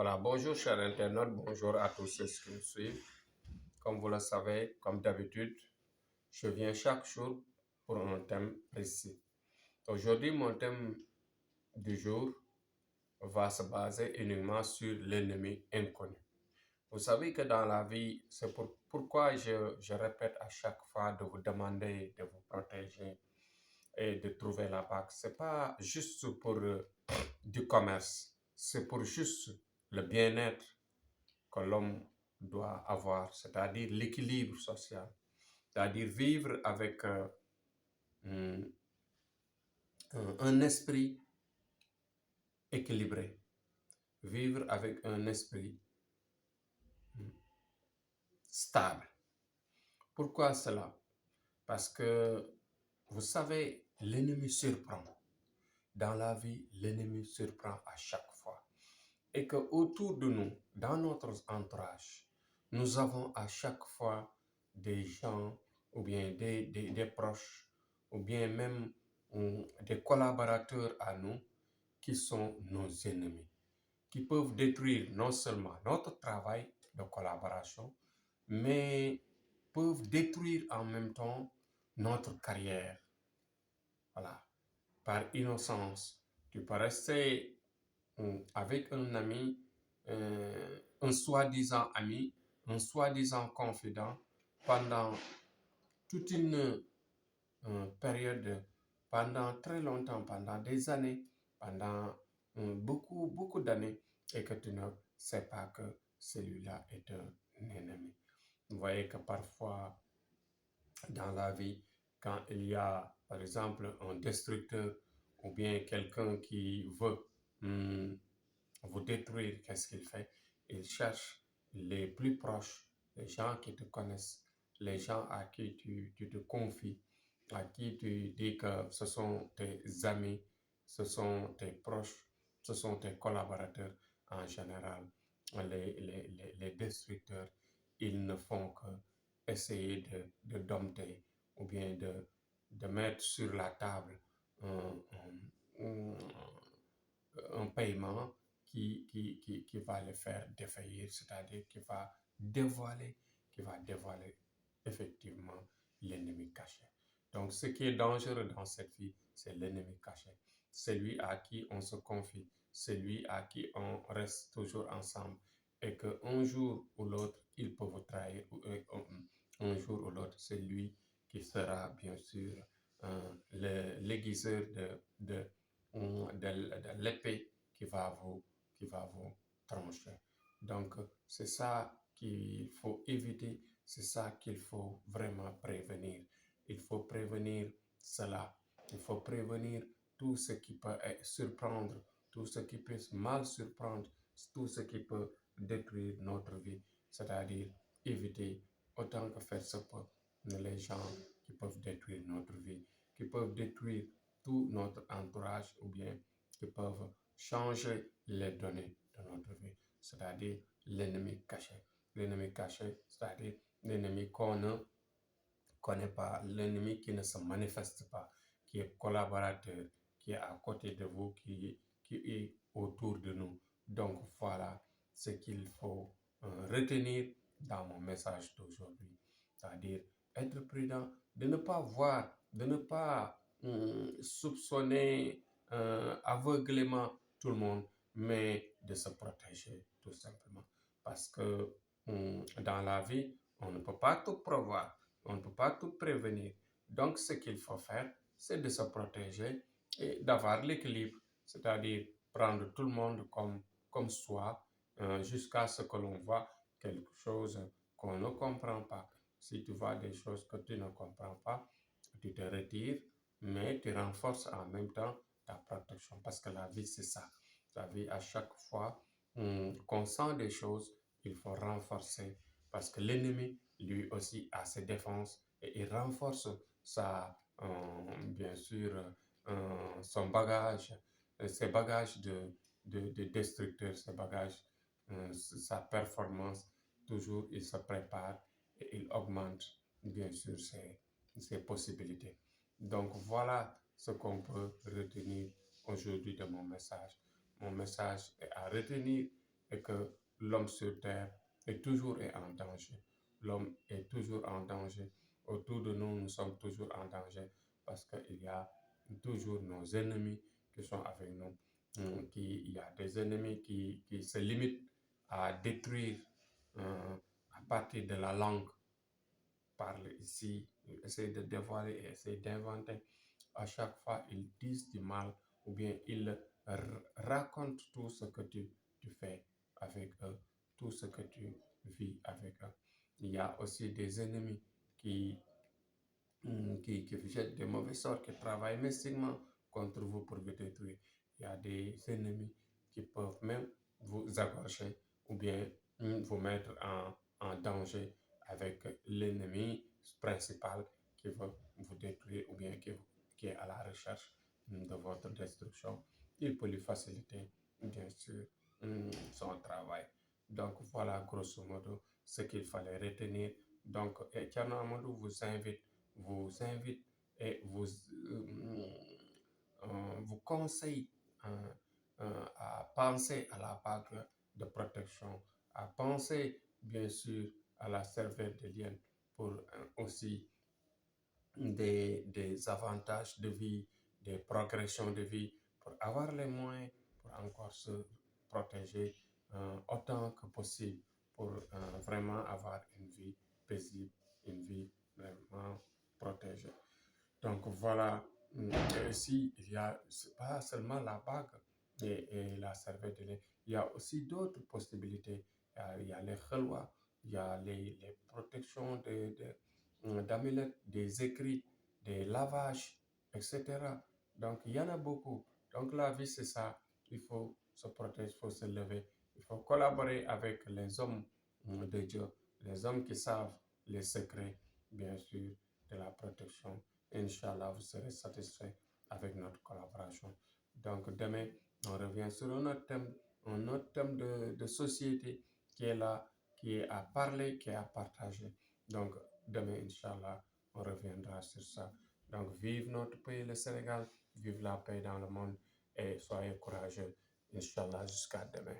Voilà, bonjour chers internautes, bonjour à tous ceux qui nous suivent. Comme vous le savez, comme d'habitude, je viens chaque jour pour un thème précis. Aujourd'hui, mon thème du jour va se baser uniquement sur l'ennemi inconnu. Vous savez que dans la vie, c'est pourquoi je répète à chaque fois de vous demander de vous protéger et de trouver la paix. C'est pas juste pour du commerce, c'est pour juste le bien-être que l'homme doit avoir, c'est-à-dire l'équilibre social, c'est-à-dire vivre avec un, un esprit équilibré, vivre avec un esprit stable. Pourquoi cela? Parce que, vous savez, l'ennemi surprend. Dans la vie, l'ennemi surprend à chaque fois. Et que autour de nous, dans notre entourage, nous avons à chaque fois des gens ou bien des proches ou bien même des collaborateurs à nous qui sont nos ennemis, qui peuvent détruire non seulement notre travail de collaboration, mais peuvent détruire en même temps notre carrière. Voilà. Par innocence, tu peux rester avec un ami, un soi-disant ami, un soi-disant confident pendant toute une période, pendant très longtemps, pendant des années, pendant beaucoup d'années, et que tu ne sais pas que celui-là est un ennemi. Vous voyez que parfois, dans la vie, quand il y a, par exemple, un destructeur ou bien quelqu'un qui veut vous détruire, qu'est-ce qu'il fait? Il cherche les plus proches, les gens qui te connaissent, les gens à qui tu te confies, à qui tu dis que ce sont tes amis, ce sont tes proches, ce sont tes collaborateurs en général. Les destructeurs, ils ne font que essayer de dompter ou bien de mettre sur la table un, un paiement qui va le faire défaillir, c'est-à-dire qui va dévoiler effectivement l'ennemi caché. Donc, ce qui est dangereux dans cette vie, c'est l'ennemi caché. Celui à qui on se confie, celui à qui on reste toujours ensemble et qu'un jour ou l'autre, il peut vous trahir, ou un jour ou l'autre, c'est lui qui sera bien sûr l'aiguiseur de l'épée qui va vous trancher. Donc, c'est ça qu'il faut éviter, c'est ça qu'il faut vraiment prévenir. Il faut prévenir cela. Il faut prévenir tout ce qui peut surprendre, tout ce qui peut mal surprendre, tout ce qui peut détruire notre vie. C'est-à-dire éviter autant que faire se peut les gens qui peuvent détruire notre vie, qui peuvent détruire tout notre entourage ou bien qui peuvent changer les données de notre vie, c'est-à-dire l'ennemi caché. L'ennemi caché, c'est-à-dire l'ennemi qu'on ne connaît pas, l'ennemi qui ne se manifeste pas, qui est collaborateur, qui est à côté de vous, qui est autour de nous. Donc voilà ce qu'il faut retenir dans mon message d'aujourd'hui, c'est-à-dire être prudent, de ne pas voir, de ne pas soupçonner aveuglément tout le monde, mais de se protéger tout simplement. Parce que dans la vie, on ne peut pas tout prévoir, on ne peut pas tout prévenir. Donc, ce qu'il faut faire, c'est de se protéger et d'avoir l'équilibre, c'est-à-dire prendre tout le monde comme soi, jusqu'à ce que l'on voit quelque chose qu'on ne comprend pas. Si tu vois des choses que tu ne comprends pas, tu te retires, mais tu renforces en même temps ta protection. Parce que la vie, c'est ça. La vie, à chaque fois qu'on sent des choses, il faut renforcer. Parce que l'ennemi, lui aussi, a ses défenses et il renforce bien sûr, son bagage, ses bagages de destructeur, ses bagages, sa performance. Toujours, il se prépare et il augmente, bien sûr, ses possibilités. Donc, voilà ce qu'on peut retenir aujourd'hui de mon message. Mon message est à retenir et que l'homme sur terre est toujours en danger. L'homme est toujours en danger. Autour de nous, nous sommes toujours en danger parce qu'il y a toujours nos ennemis qui sont avec nous. Il y a des ennemis qui se limitent à détruire à partir de la langue. Parler ici, ils essaient de dévoiler et essaient d'inventer. À chaque fois, ils disent du mal ou bien ils racontent tout ce que tu fais avec eux, tout ce que tu vis avec eux. Il y a aussi des ennemis qui vous jettent des mauvais sorts, qui travaillent mystiquement contre vous pour vous détruire. Il y a des ennemis qui peuvent même vous égorger ou bien vous mettre en danger avec l'ennemi principal qui veut vous détruire ou bien qui est à la recherche de votre destruction. Il peut lui faciliter, bien sûr, son travail. Donc voilà grosso modo ce qu'il fallait retenir. Donc, Thierno Amadou vous invite et vous conseille à penser à la bague de protection, à penser bien sûr à la serviette de lienne pour aussi des avantages de vie, des progressions de vie, pour avoir les moyens pour encore se protéger autant que possible, pour vraiment avoir une vie paisible, une vie vraiment protégée. Donc voilà, et aussi, il y a pas seulement la bague et la serviette de lait, il y a aussi d'autres possibilités. Il y a les khalwa, il y a les protections d'amulettes, des écrits, des lavages, etc. Donc il y en a beaucoup. Donc la vie, c'est ça. Il faut se protéger, il faut se lever, il faut collaborer avec les hommes de Dieu, les hommes qui savent les secrets, bien sûr, de la protection. Inch'Allah, vous serez satisfait avec notre collaboration. Donc, demain, on revient sur un autre thème de société qui est là, qui est à parler, qui est à partager. Donc, demain, Inch'Allah, on reviendra sur ça. Donc, vive notre pays, le Sénégal, vive la paix dans le monde et soyez courageux. Inch'Allah, jusqu'à demain.